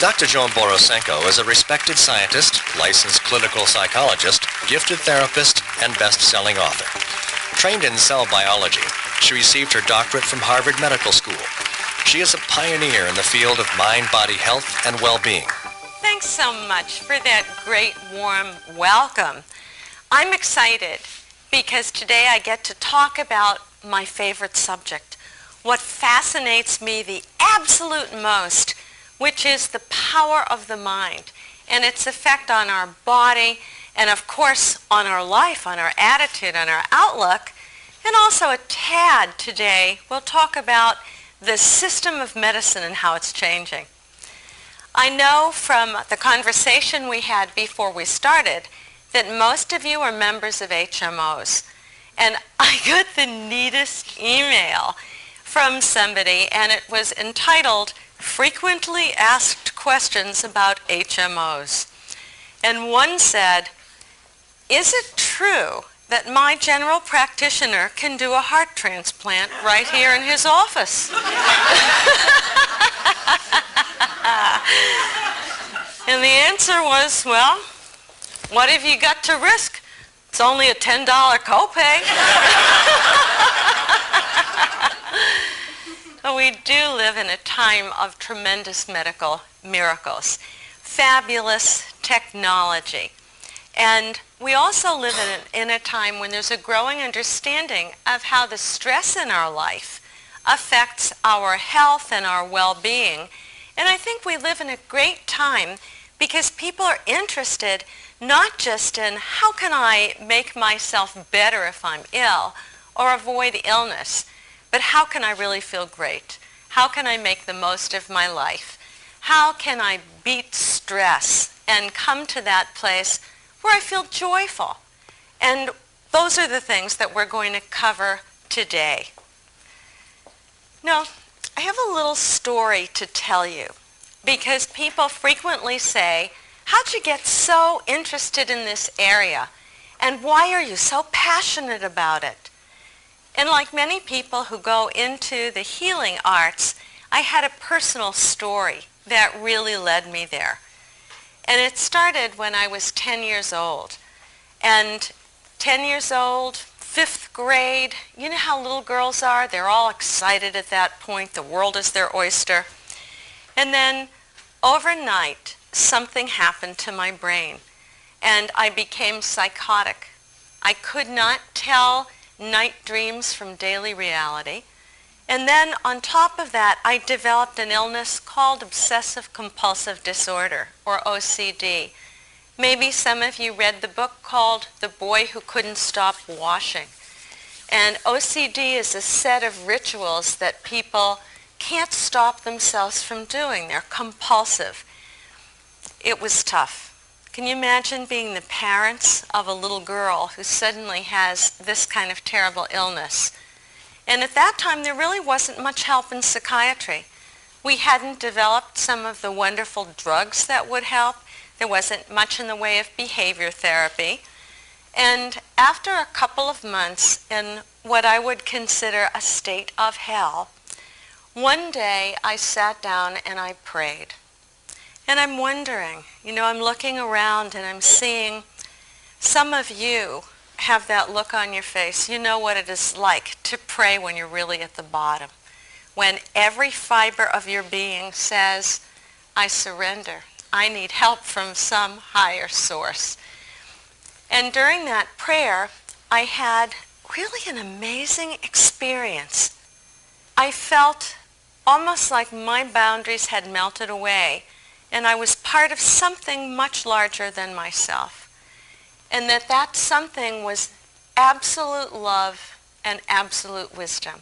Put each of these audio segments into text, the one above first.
Dr. Joan Borosenko is a respected scientist, licensed clinical psychologist, gifted therapist, and best-selling author. Trained in cell biology, she received her doctorate from Harvard Medical School. She is a pioneer in the field of mind-body health and well-being. Thanks so much for that great warm welcome. I'm excited because today I get to talk about my favorite subject, what fascinates me the absolute most, which is the power of the mind and its effect on our body and, of course, on our life, on our attitude, on our outlook. And also a tad today, we'll talk about the system of medicine and how it's changing. I know from the conversation we had before we started that most of you are members of HMOs. And I got the neatest email from somebody, and it was entitled, Frequently Asked Questions About HMOs. And one said, is it true that my general practitioner can do a heart transplant right here in his office? And the answer was, well, what have you got to risk? It's only a $10 copay. We do live in a time of tremendous medical miracles, fabulous technology. And we also live in a time when there's a growing understanding of how the stress in our life affects our health and our well-being. And I think we live in a great time because people are interested not just in how can I make myself better if I'm ill or avoid illness, but how can I really feel great? How can I make the most of my life? How can I beat stress and come to that place where I feel joyful? And those are the things that we're going to cover today. Now, I have a little story to tell you because people frequently say, how'd you get so interested in this area? And why are you so passionate about it? And like many people who go into the healing arts, I had a personal story that really led me there. And it started when I was 10 years old. And 10 years old, 5th grade, you know how little girls are? They're all excited at that point. The world is their oyster. And then overnight, something happened to my brain. And I became psychotic. I could not tell night dreams from daily reality. And then on top of that, I developed an illness called obsessive compulsive disorder, or OCD. Maybe some of you read the book called The Boy Who Couldn't Stop Washing. And OCD is a set of rituals that people can't stop themselves from doing. They're compulsive. It was tough. Can you imagine being the parents of a little girl who suddenly has this kind of terrible illness? And at that time, there really wasn't much help in psychiatry. We hadn't developed some of the wonderful drugs that would help. There wasn't much in the way of behavior therapy. And after a couple of months in what I would consider a state of hell, one day I sat down and I prayed. And I'm wondering, I'm looking around and I'm seeing some of you have that look on your face. You know what it is like to pray when you're really at the bottom. When every fiber of your being says, I surrender. I need help from some higher source. And during that prayer, I had really an amazing experience. I felt almost like my boundaries had melted away, and I was part of something much larger than myself. And that something was absolute love and absolute wisdom.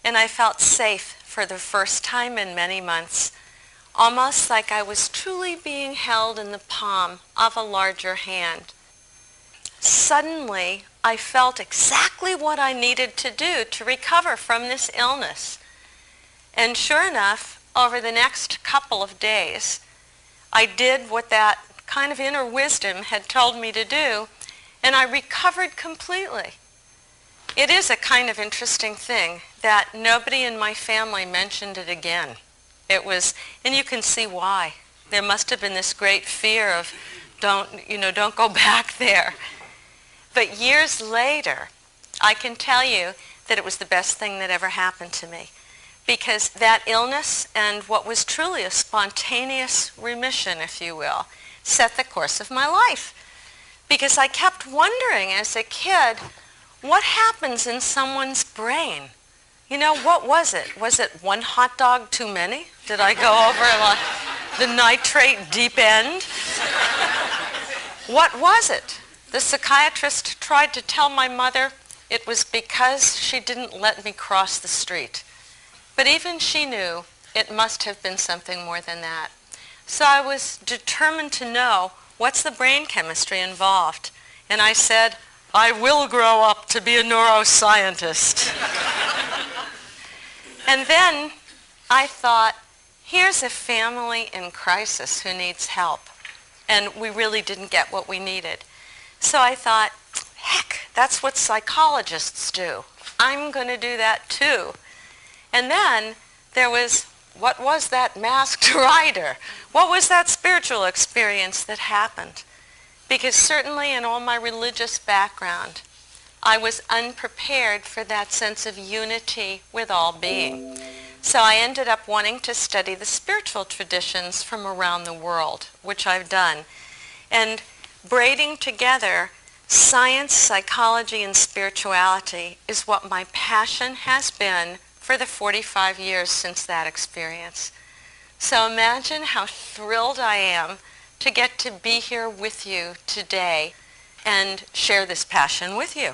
And I felt safe for the first time in many months, almost like I was truly being held in the palm of a larger hand. Suddenly, I felt exactly what I needed to do to recover from this illness. And sure enough, over the next couple of days, I did what that kind of inner wisdom had told me to do, and I recovered completely. It is a kind of interesting thing that nobody in my family mentioned it again. It was, and you can see why. There must have been this great fear of don't go back there. But years later, I can tell you that it was the best thing that ever happened to me, because that illness and what was truly a spontaneous remission, if you will, set the course of my life. Because I kept wondering as a kid, what happens in someone's brain? What was it? Was it one hot dog too many? Did I go over the nitrate deep end? What was it? The psychiatrist tried to tell my mother it was because she didn't let me cross the street. But even she knew it must have been something more than that. So I was determined to know, what's the brain chemistry involved? And I said, I will grow up to be a neuroscientist. And then I thought, here's a family in crisis who needs help. And we really didn't get what we needed. So I thought, heck, that's what psychologists do. I'm going to do that too. And then there was, what was that masked rider? What was that spiritual experience that happened? Because certainly in all my religious background, I was unprepared for that sense of unity with all being. So I ended up wanting to study the spiritual traditions from around the world, which I've done. And braiding together science, psychology, and spirituality is what my passion has been for the 45 years since that experience. So imagine how thrilled I am to get to be here with you today and share this passion with you.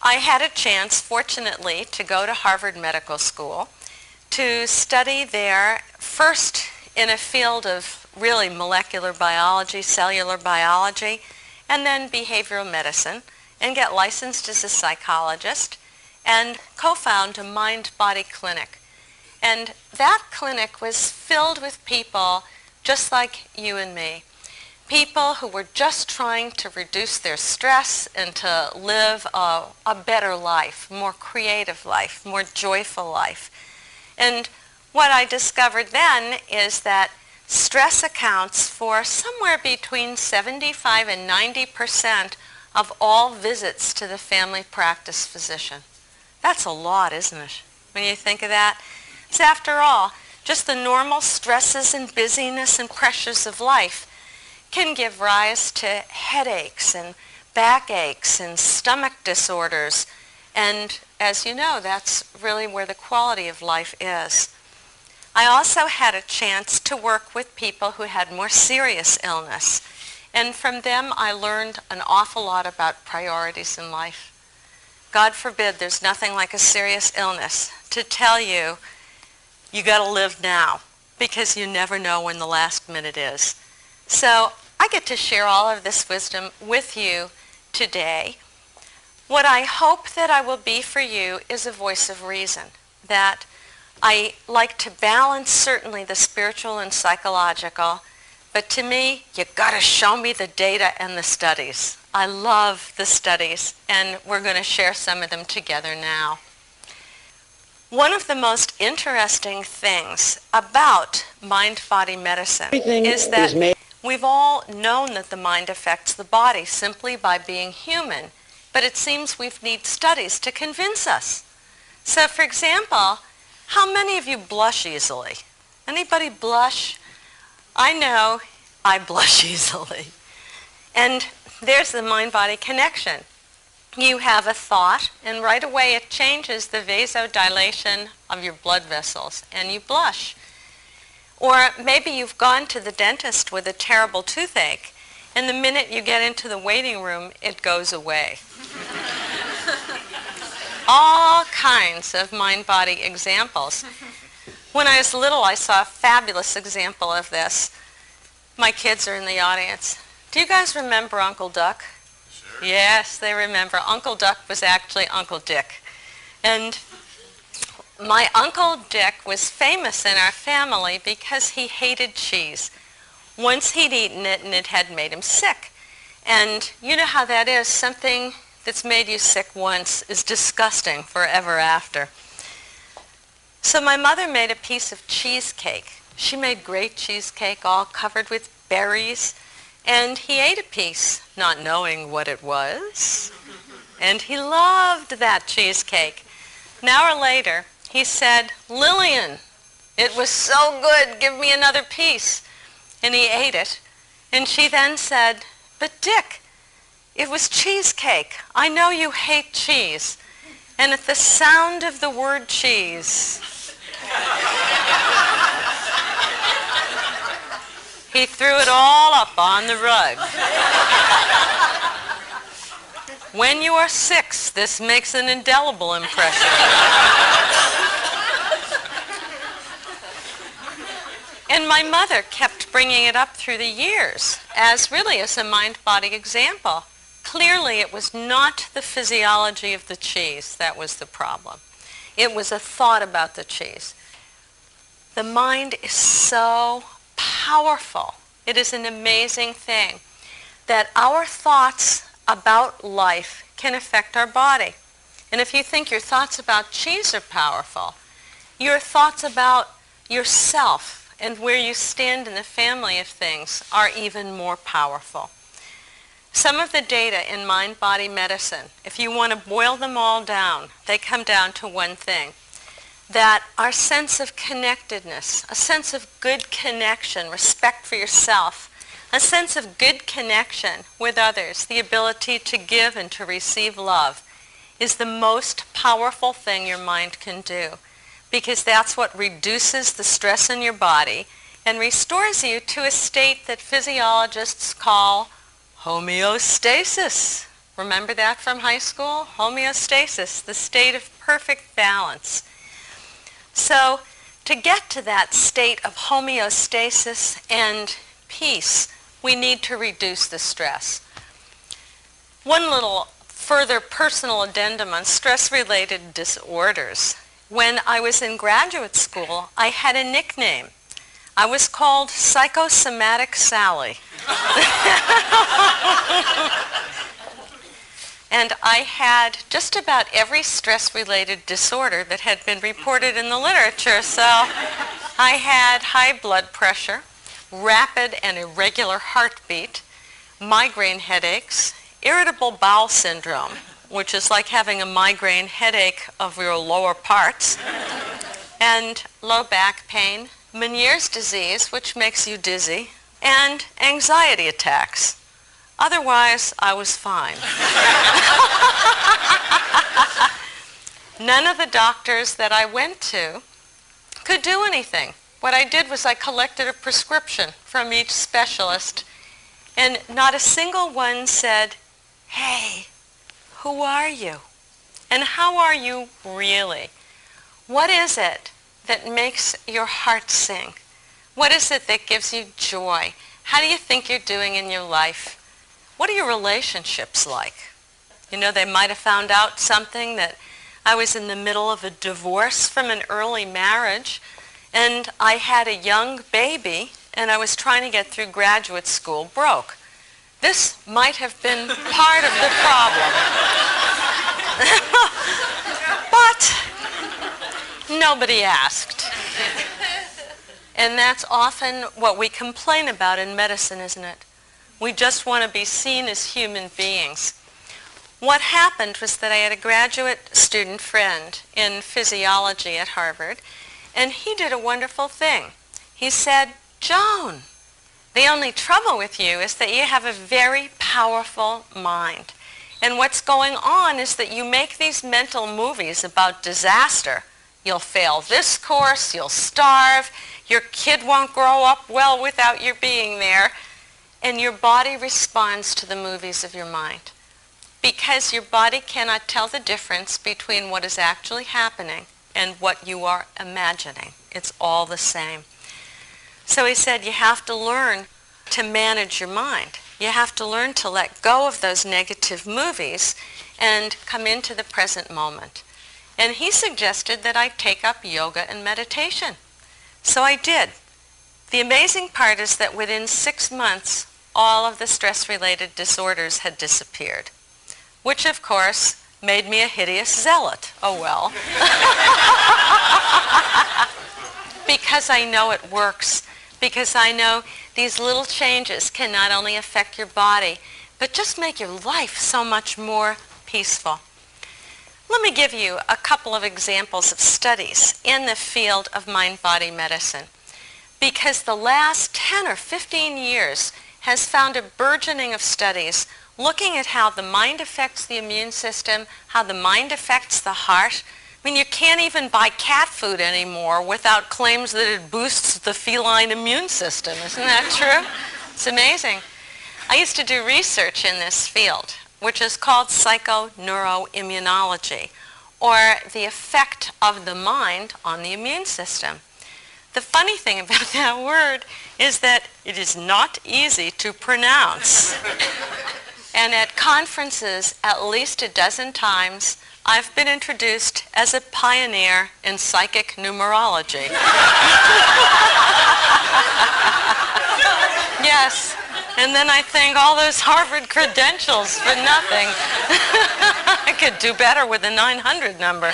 I had a chance, fortunately, to go to Harvard Medical School to study there, first in a field of really molecular biology, cellular biology, and then behavioral medicine, and get licensed as a psychologist, and co-found a mind-body clinic. And that clinic was filled with people just like you and me. People who were just trying to reduce their stress and to live a better life, more creative life, more joyful life. And what I discovered then is that stress accounts for somewhere between 75 and 90% of all visits to the family practice physician. That's a lot, isn't it, when you think of that? So after all, just the normal stresses and busyness and pressures of life can give rise to headaches and backaches and stomach disorders. And as you know, that's really where the quality of life is. I also had a chance to work with people who had more serious illness. And from them, I learned an awful lot about priorities in life. God forbid, there's nothing like a serious illness to tell you, you got to live now, because you never know when the last minute is. So I get to share all of this wisdom with you today. What I hope that I will be for you is a voice of reason, that I like to balance certainly the spiritual and psychological, but to me, you got to show me the data and the studies. I love the studies, and we're going to share some of them together now. One of the most interesting things about mind-body medicine is that we've all known that the mind affects the body simply by being human, but it seems we need studies to convince us. So for example, how many of you blush easily? Anybody blush? I know I blush easily. And there's the mind-body connection. You have a thought, and right away it changes the vasodilation of your blood vessels, and you blush. Or maybe you've gone to the dentist with a terrible toothache, and the minute you get into the waiting room, it goes away. All kinds of mind-body examples. When I was little, I saw a fabulous example of this. My kids are in the audience. Do you guys remember Uncle Duck? Sure. Yes, they remember. Uncle Duck was actually Uncle Dick. And my Uncle Dick was famous in our family because he hated cheese. Once he'd eaten it and it had made him sick. And you know how that is. Something that's made you sick once is disgusting forever after. So my mother made a piece of cheesecake She made great cheesecake all covered with berries, and he ate a piece, not knowing what it was. And he loved that cheesecake. An hour later, he said, "Lillian, it was so good, give me another piece." And he ate it. And she then said, "But Dick, it was cheesecake. I know you hate cheese." And at the sound of the word cheese, he threw it all up on the rug. When you are 6, this makes an indelible impression. And my mother kept bringing it up through the years as a mind-body example. Clearly, it was not the physiology of the cheese that was the problem. It was a thought about the cheese. The mind is so powerful. It is an amazing thing that our thoughts about life can affect our body. And if you think your thoughts about cheese are powerful, your thoughts about yourself and where you stand in the family of things are even more powerful. Some of the data in mind-body medicine, if you want to boil them all down, they come down to one thing, that our sense of connectedness, a sense of good connection, respect for yourself, a sense of good connection with others, the ability to give and to receive love, is the most powerful thing your mind can do, because that's what reduces the stress in your body and restores you to a state that physiologists call homeostasis. Remember that from high school? Homeostasis, the state of perfect balance. So to get to that state of homeostasis and peace, we need to reduce the stress. One little further personal addendum on stress-related disorders. When I was in graduate school, I had a nickname. I was called Psychosomatic Sally. And I had just about every stress-related disorder that had been reported in the literature. So I had high blood pressure, rapid and irregular heartbeat, migraine headaches, irritable bowel syndrome, which is like having a migraine headache of your lower parts, and low back pain, Meniere's disease, which makes you dizzy, and anxiety attacks. Otherwise, I was fine. None of the doctors that I went to could do anything. What I did was I collected a prescription from each specialist, and not a single one said, "Hey, who are you? And how are you really? What is it that makes your heart sing? What is it that gives you joy? How do you think you're doing in your life? What are your relationships like?" You know, they might have found out something that I was in the middle of a divorce from an early marriage, and I had a young baby, and I was trying to get through graduate school broke. This might have been part of the problem. But nobody asked. And that's often what we complain about in medicine, isn't it? We just want to be seen as human beings. What happened was that I had a graduate student friend in physiology at Harvard, and he did a wonderful thing. He said, "Joan, the only trouble with you is that you have a very powerful mind. And what's going on is that you make these mental movies about disaster. You'll fail this course, you'll starve, your kid won't grow up well without your being there, and your body responds to the movies of your mind. Because your body cannot tell the difference between what is actually happening and what you are imagining. It's all the same." So he said, you have to learn to manage your mind. You have to learn to let go of those negative movies and come into the present moment. And he suggested that I take up yoga and meditation. So I did. The amazing part is that within 6 months, all of the stress-related disorders had disappeared, which of course made me a hideous zealot. Oh well. because I know it works, because I know these little changes can not only affect your body, but just make your life so much more peaceful. Let me give you a couple of examples of studies in the field of mind-body medicine, because the last 10 or 15 years has found a burgeoning of studies looking at how the mind affects the immune system, how the mind affects the heart. I mean, you can't even buy cat food anymore without claims that it boosts the feline immune system. Isn't that true? It's amazing. I used to do research in this field, which is called psychoneuroimmunology, or the effect of the mind on the immune system. The funny thing about that word is that it is not easy to pronounce. And at conferences, at least a dozen times, I've been introduced as a pioneer in psychic numerology. Yes, and then I think all those Harvard credentials for nothing. I could do better with a 900 number.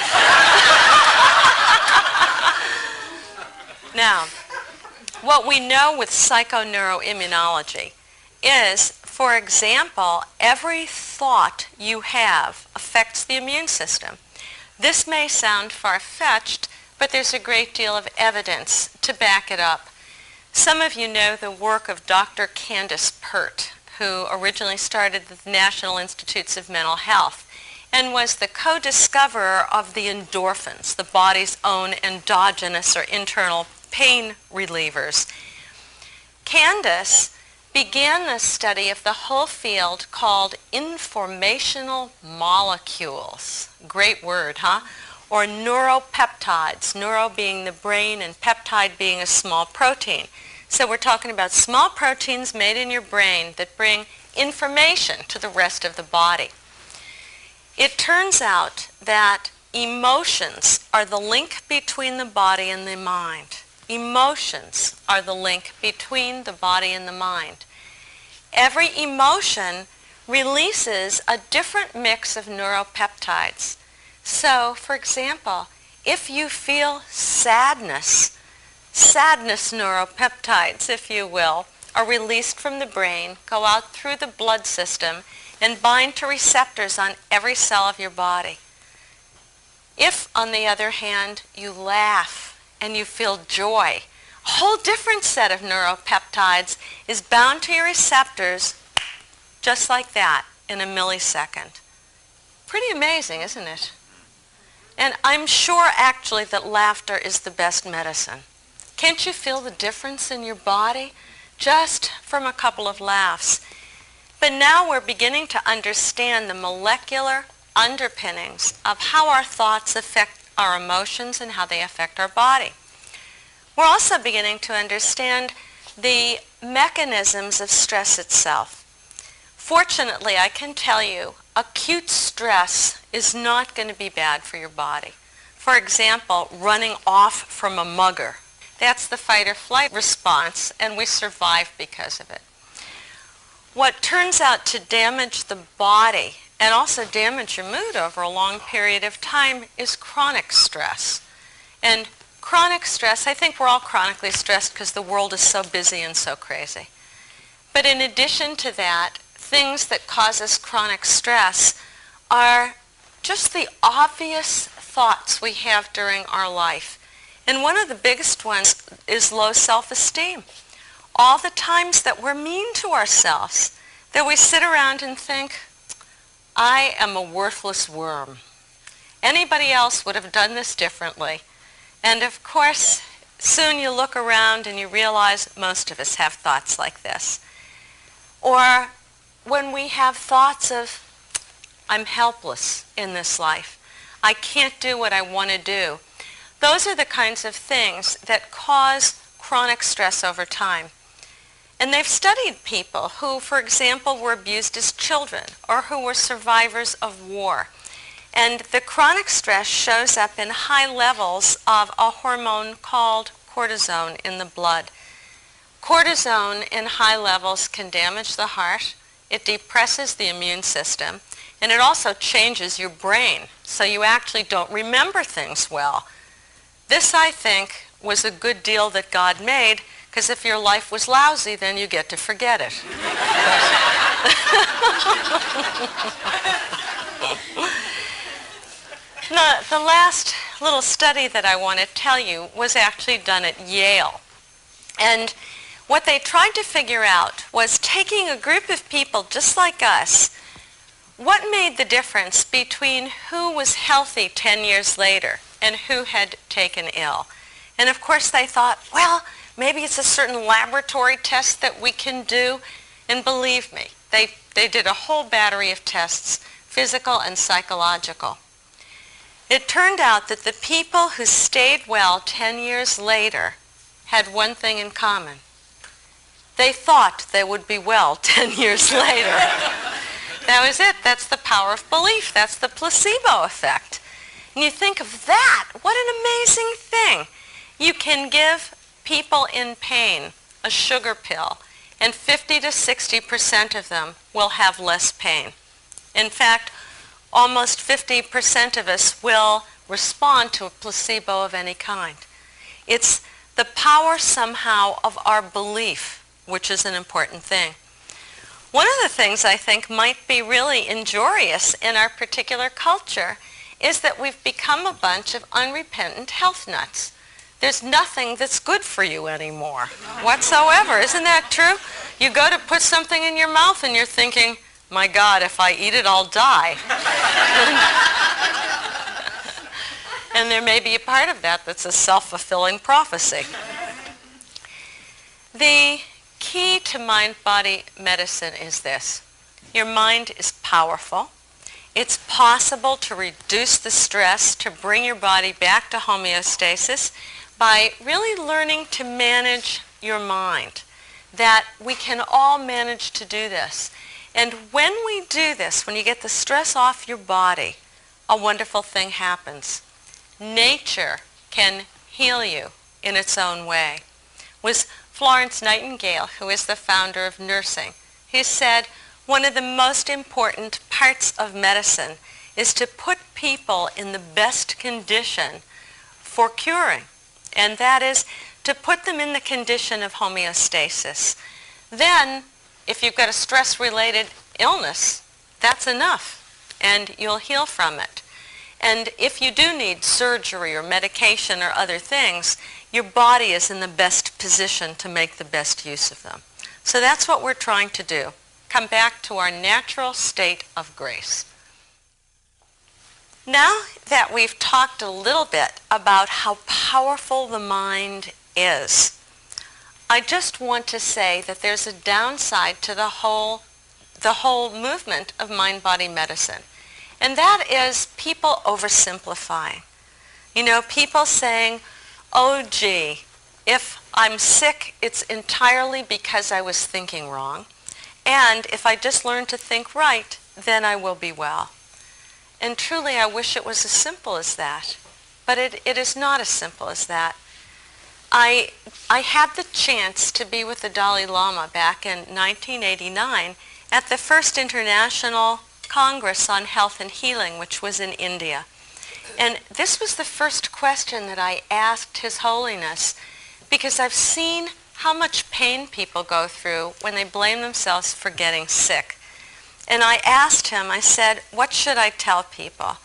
Now, what we know with psychoneuroimmunology is, for example, every thought you have affects the immune system. This may sound far-fetched, but there's a great deal of evidence to back it up. Some of you know the work of Dr. Candace Pert, who originally started the National Institutes of Mental Health and was the co-discoverer of the endorphins, the body's own endogenous or internal pain relievers. Candace began the study of the whole field called informational molecules. Great word, huh? Or neuropeptides, neuro being the brain and peptide being a small protein. So we're talking about small proteins made in your brain that bring information to the rest of the body. It turns out that emotions are the link between the body and the mind. Emotions are the link between the body and the mind. Every emotion releases a different mix of neuropeptides. So, for example, if you feel sadness neuropeptides, if you will, are released from the brain, go out through the blood system, and bind to receptors on every cell of your body. If, on the other hand, you laugh and you feel joy, a whole different set of neuropeptides is bound to your receptors just like that in a millisecond. Pretty amazing, isn't it? And I'm sure actually that laughter is the best medicine. Can't you feel the difference in your body just from a couple of laughs? But now we're beginning to understand the molecular underpinnings of how our thoughts affect our emotions and how they affect our body. We're also beginning to understand the mechanisms of stress itself. Fortunately, I can tell you, acute stress is not going to be bad for your body. For example, running off from a mugger. That's the fight or flight response, and we survive because of it. What turns out to damage the body and also damage your mood over a long period of time is chronic stress. And chronic stress, I think we're all chronically stressed because the world is so busy and so crazy. But in addition to that, things that cause us chronic stress are just the obvious thoughts we have during our life. And one of the biggest ones is low self-esteem. All the times that we're mean to ourselves, that we sit around and think, I am a worthless worm. Anybody else would have done this differently. And of course, soon you look around and you realize most of us have thoughts like this. Or when we have thoughts of, I'm helpless in this life. I can't do what I want to do. Those are the kinds of things that cause chronic stress over time. And they've studied people who, for example, were abused as children or who were survivors of war. And the chronic stress shows up in high levels of a hormone called cortisone in the blood. Cortisone in high levels can damage the heart, it depresses the immune system, and it also changes your brain, so you actually don't remember things well. This, I think, was a good deal that God made, because if your life was lousy, then you get to forget it. Now, the last little study that I want to tell you was actually done at Yale. And what they tried to figure out was, taking a group of people just like us, what made the difference between who was healthy 10 years later and who had taken ill. And of course they thought, well, maybe it's a certain laboratory test that we can do. And believe me, they did a whole battery of tests, physical and psychological. It turned out that the people who stayed well 10 years later had one thing in common. They thought they would be well 10 years later. That was it. That's the power of belief. That's the placebo effect. And you think of that, what an amazing thing. You can give people in pain a sugar pill, and 50 to 60% of them will have less pain. In fact, almost 50% of us will respond to a placebo of any kind. It's the power somehow of our belief, which is an important thing. One of the things I think might be really injurious in our particular culture is that we've become a bunch of unrepentant health nuts. There's nothing that's good for you anymore whatsoever. Isn't that true? You go to put something in your mouth and you're thinking, my God, if I eat it, I'll die. And there may be a part of that that's a self-fulfilling prophecy. The key to mind-body medicine is this. Your mind is powerful. It's possible to reduce the stress, to bring your body back to homeostasis by really learning to manage your mind. That we can all manage to do this. And when we do this, when you get the stress off your body, a wonderful thing happens. Nature can heal you in its own way. It was Florence Nightingale, who is the founder of nursing, who said one of the most important parts of medicine is to put people in the best condition for curing, and that is to put them in the condition of homeostasis. Then, if you've got a stress-related illness, that's enough, and you'll heal from it. And if you do need surgery or medication or other things, your body is in the best position to make the best use of them. So that's what we're trying to do. Come back to our natural state of grace. Now that we've talked a little bit about how powerful the mind is, I just want to say that there's a downside to the whole movement of mind-body medicine. And that is people oversimplifying. You know, people saying, oh gee, if I'm sick, it's entirely because I was thinking wrong. And if I just learn to think right, then I will be well. And truly, I wish it was as simple as that. But it is not as simple as that. I had the chance to be with the Dalai Lama back in 1989 at the first International Congress on Health and Healing, which was in India. And this was the first question that I asked His Holiness, because I've seen how much pain people go through when they blame themselves for getting sick. And I asked him, I said, what should I tell people?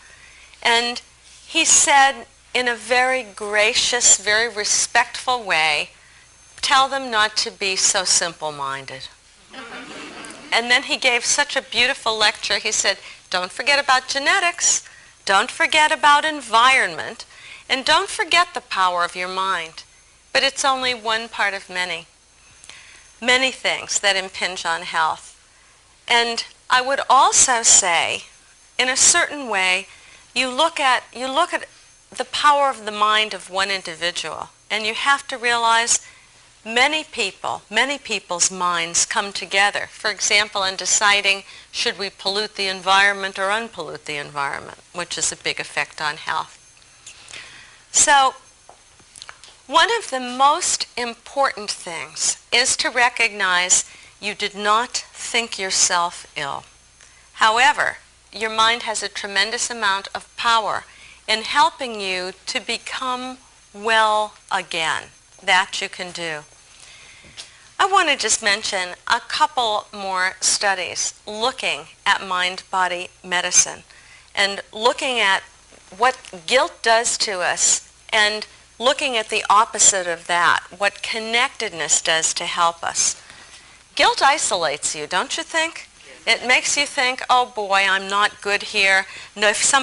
And he said, in a very gracious, very respectful way, tell them not to be so simple-minded. And then he gave such a beautiful lecture. He said, don't forget about genetics, don't forget about environment, and don't forget the power of your mind. But it's only one part of many things that impinge on health. And I would also say, in a certain way, you look at the power of the mind of one individual, and you have to realize many people's minds come together. For example, in deciding should we pollute the environment or unpollute the environment, which is a big effect on health. So, one of the most important things is to recognize you did not think yourself ill. However, your mind has a tremendous amount of power in helping you to become well again. That you can do. I want to just mention a couple more studies looking at mind-body medicine and looking at what guilt does to us and looking at the opposite of that, what connectedness does to help us. Guilt isolates you, don't you think? It makes you think, oh boy, I'm not good here. No, if some